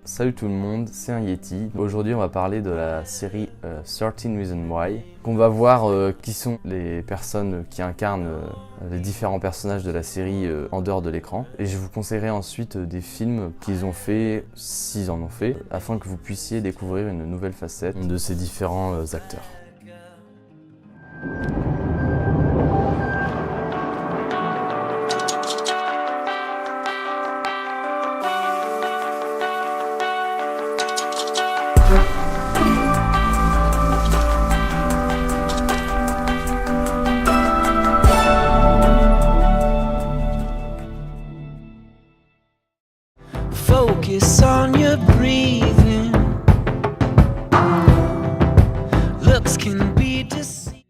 Salut tout le monde, c'est un Yeti. Aujourd'hui on va parler de la série 13 Reasons Why. On va voir qui sont les personnes qui incarnent les différents personnages de la série en dehors de l'écran. Et je vous conseillerai ensuite des films qu'ils ont fait, s'ils en ont fait, afin que vous puissiez découvrir une nouvelle facette de ces différents acteurs. Focus on your breathing. Looks can be deceiving.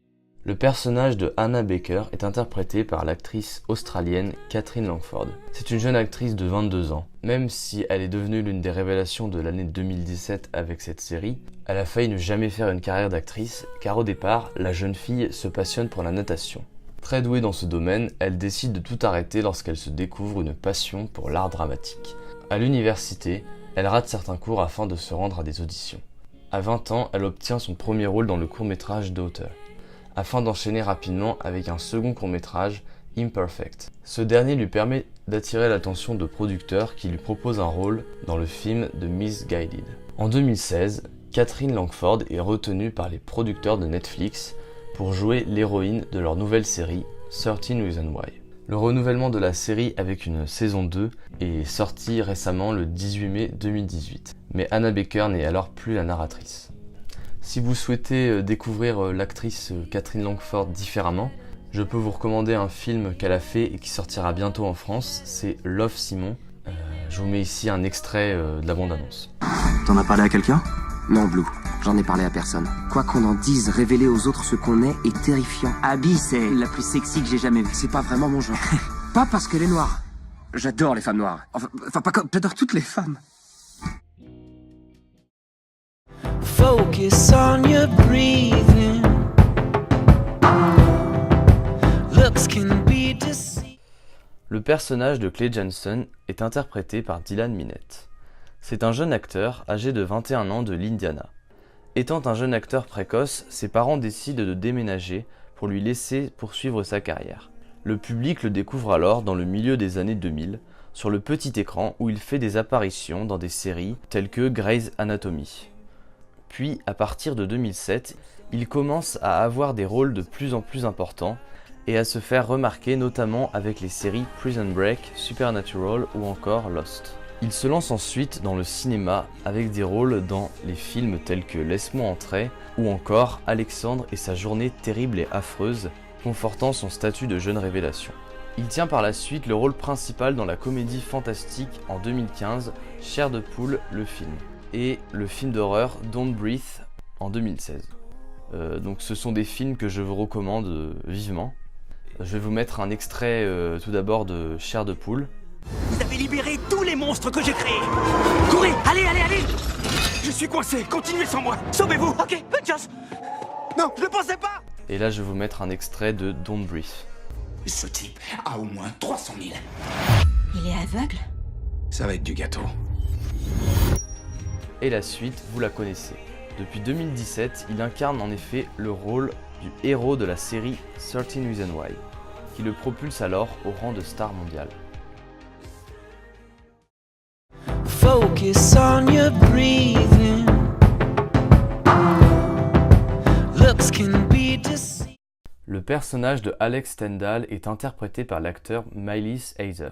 Le personnage de Hannah Baker est interprété par l'actrice australienne Catherine Langford. C'est une jeune actrice de 22 ans. Même si elle est devenue l'une des révélations de l'année 2017 avec cette série, elle a failli ne jamais faire une carrière d'actrice car au départ, la jeune fille se passionne pour la natation. Très douée dans ce domaine, elle décide de tout arrêter lorsqu'elle se découvre une passion pour l'art dramatique. À l'université, elle rate certains cours afin de se rendre à des auditions. À 20 ans, elle obtient son premier rôle dans le court-métrage Daughter, afin d'enchaîner rapidement avec un second court-métrage, Imperfect. Ce dernier lui permet d'attirer l'attention de producteurs qui lui proposent un rôle dans le film The Misguided. En 2016, Catherine Langford est retenue par les producteurs de Netflix pour jouer l'héroïne de leur nouvelle série 13 Reasons Why. Le renouvellement de la série avec une saison 2 est sorti récemment le 18 mai 2018, mais Hannah Baker n'est alors plus la narratrice. Si vous souhaitez découvrir l'actrice Catherine Langford différemment, je peux vous recommander un film qu'elle a fait et qui sortira bientôt en France, c'est Love Simon. Je vous mets ici un extrait de la bande-annonce. T'en as parlé à quelqu'un ? Non, Blue, j'en ai parlé à personne. Quoi qu'on en dise, révéler aux autres ce qu'on est terrifiant. Abby, c'est la plus sexy que j'ai jamais vue. C'est pas vraiment mon genre. Pas parce qu'elle est noire. J'adore les femmes noires. Enfin pas comme... J'adore toutes les femmes. Focus on your breathing. Looks can be deceiving. Le personnage de Clay Johnson est interprété par Dylan Minnette. C'est un jeune acteur âgé de 21 ans de l'Indiana. Étant un jeune acteur précoce, ses parents décident de déménager pour lui laisser poursuivre sa carrière. Le public le découvre alors dans le milieu des années 2000, sur le petit écran où il fait des apparitions dans des séries telles que Grey's Anatomy. Puis, à partir de 2007, il commence à avoir des rôles de plus en plus importants et à se faire remarquer notamment avec les séries Prison Break, Supernatural ou encore Lost. Il se lance ensuite dans le cinéma avec des rôles dans les films tels que Laisse-moi entrer ou encore Alexandre et sa journée terrible et affreuse, confortant son statut de jeune révélation. Il tient par la suite le rôle principal dans la comédie fantastique en 2015, Chair de poule, le film, et le film d'horreur Don't Breathe en 2016. Donc ce sont des films que je vous recommande vivement. Je vais vous mettre un extrait tout d'abord de Chair de poule. Vous avez libéré tous les monstres que j'ai créés. Courez, allez, allez, allez. Je suis coincé, continuez sans moi. Sauvez-vous, ok, bonne chance. Non, je ne pensais pas. Et là, je vais vous mettre un extrait de Don't Breathe. Ce type a au moins 300 000. Il est aveugle? Ça va être du gâteau. Et la suite, vous la connaissez. Depuis 2017, il incarne en effet le rôle du héros de la série 13 Reasons Why, qui le propulse alors au rang de star mondiale. Focus on your breathing. Looks can be deceiving. Le personnage de Alex Stendhal est interprété par l'acteur Myles Heiser.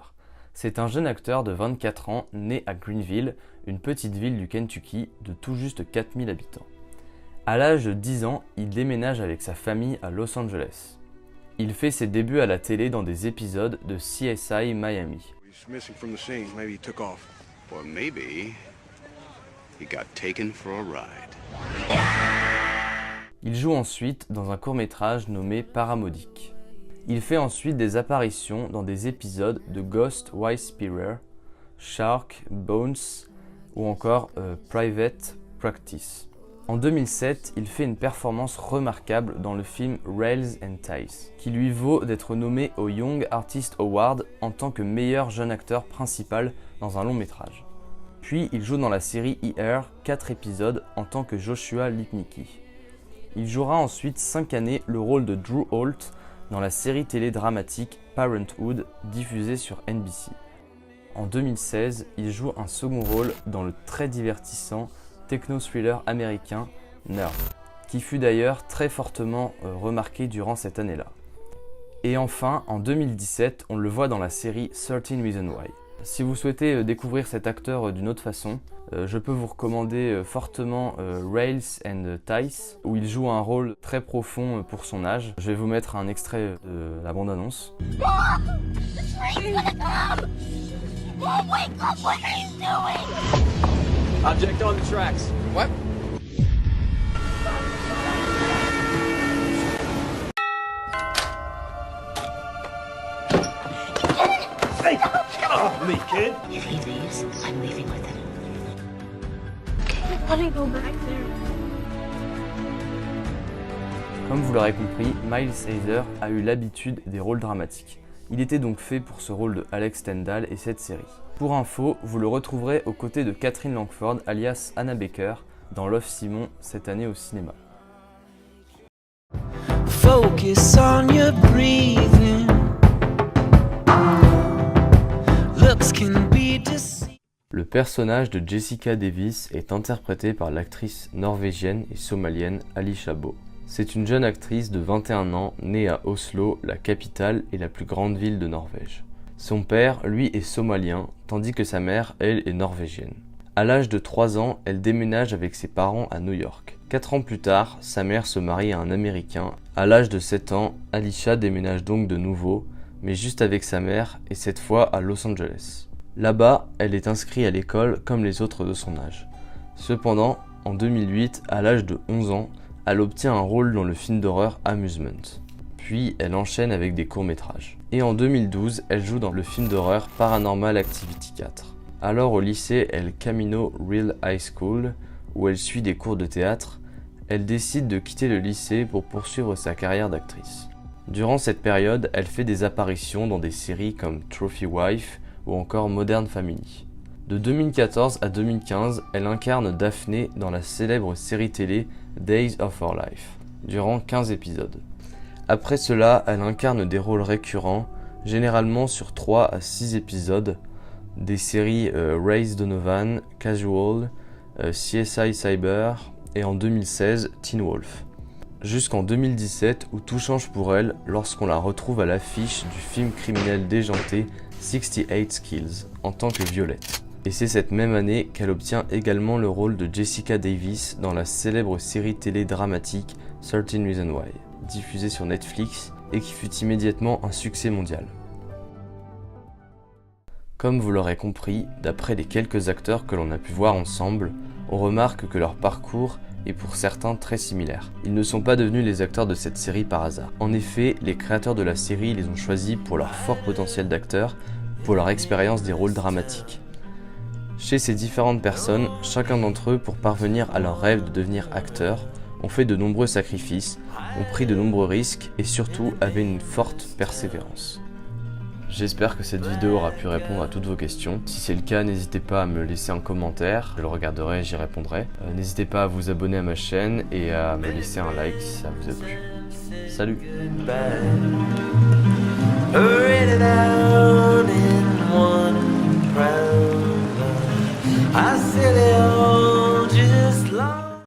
C'est un jeune acteur de 24 ans né à Greenville, une petite ville du Kentucky de tout juste 4000 habitants. À l'âge de 10 ans, il déménage avec sa famille à Los Angeles. Il fait ses débuts à la télé dans des épisodes de CSI Miami. Or maybe he got taken for a ride. Il joue ensuite dans un court-métrage nommé Paramodic. Il fait ensuite des apparitions dans des épisodes de Ghost Whisperer, Shark, Bones ou encore Private Practice. En 2007, il fait une performance remarquable dans le film Rails and Ties, qui lui vaut d'être nommé au Young Artist Award en tant que meilleur jeune acteur principal dans un long métrage. Puis il joue dans la série ER 4 épisodes en tant que Joshua Lipnicki. Il jouera ensuite 5 années le rôle de Drew Holt dans la série télé dramatique Parenthood diffusée sur NBC. En 2016, il joue un second rôle dans le très divertissant techno-thriller américain Nerve, qui fut d'ailleurs très fortement remarqué durant cette année-là. Et enfin, en 2017, on le voit dans la série 13 Reasons Why. Si vous souhaitez découvrir cet acteur d'une autre façon, je peux vous recommander fortement Rails and Tice, où il joue un rôle très profond pour son âge. Je vais vous mettre un extrait de la bande-annonce. Object on the tracks. What? Me, kid. If he leaves, I'm leaving with him. I want to go back there. Comme vous l'aurez compris, Miles Heiser a eu l'habitude des rôles dramatiques. Il était donc fait pour ce rôle de Alex Stendhal et cette série. Pour info, vous le retrouverez aux côtés de Catherine Langford alias Hannah Baker dans Love Simon cette année au cinéma. Focus on your breathing. Looks can be deceiving. Le personnage de Jessica Davis est interprété par l'actrice norvégienne et somalienne Ali Chabot. C'est une jeune actrice de 21 ans née à Oslo, la capitale et la plus grande ville de Norvège. Son père, lui, est somalien, tandis que sa mère, elle, est norvégienne. À l'âge de 3 ans, elle déménage avec ses parents à New York. 4 ans plus tard, sa mère se marie à un Américain. À l'âge de 7 ans, Alisha déménage donc de nouveau, mais juste avec sa mère, et cette fois à Los Angeles. Là-bas, elle est inscrite à l'école comme les autres de son âge. Cependant, en 2008, à l'âge de 11 ans, elle obtient un rôle dans le film d'horreur Amusement. Puis, elle enchaîne avec des courts-métrages. Et en 2012, elle joue dans le film d'horreur Paranormal Activity 4. Alors au lycée El Camino Real High School, où elle suit des cours de théâtre, elle décide de quitter le lycée pour poursuivre sa carrière d'actrice. Durant cette période, elle fait des apparitions dans des séries comme Trophy Wife ou encore Modern Family. De 2014 à 2015, elle incarne Daphné dans la célèbre série télé Days of Our Life, durant 15 épisodes. Après cela, elle incarne des rôles récurrents, généralement sur 3 à 6 épisodes, des séries Race Donovan, Casual, CSI Cyber et en 2016 Teen Wolf. Jusqu'en 2017 où tout change pour elle lorsqu'on la retrouve à l'affiche du film criminel déjanté 68 Skills en tant que Violette. Et c'est cette même année qu'elle obtient également le rôle de Jessica Davis dans la célèbre série télé dramatique 13 Reasons Why, diffusée sur Netflix et qui fut immédiatement un succès mondial. Comme vous l'aurez compris, d'après les quelques acteurs que l'on a pu voir ensemble, on remarque que leur parcours est pour certains très similaire. Ils ne sont pas devenus les acteurs de cette série par hasard. En effet, les créateurs de la série les ont choisis pour leur fort potentiel d'acteurs, pour leur expérience des rôles dramatiques. Chez ces différentes personnes, chacun d'entre eux, pour parvenir à leur rêve de devenir acteur, ont fait de nombreux sacrifices, ont pris de nombreux risques et surtout avaient une forte persévérance. J'espère que cette vidéo aura pu répondre à toutes vos questions. Si c'est le cas, n'hésitez pas à me laisser un commentaire, je le regarderai et j'y répondrai. N'hésitez pas à vous abonner à ma chaîne et à me laisser un like si ça vous a plu. Salut! I said it all.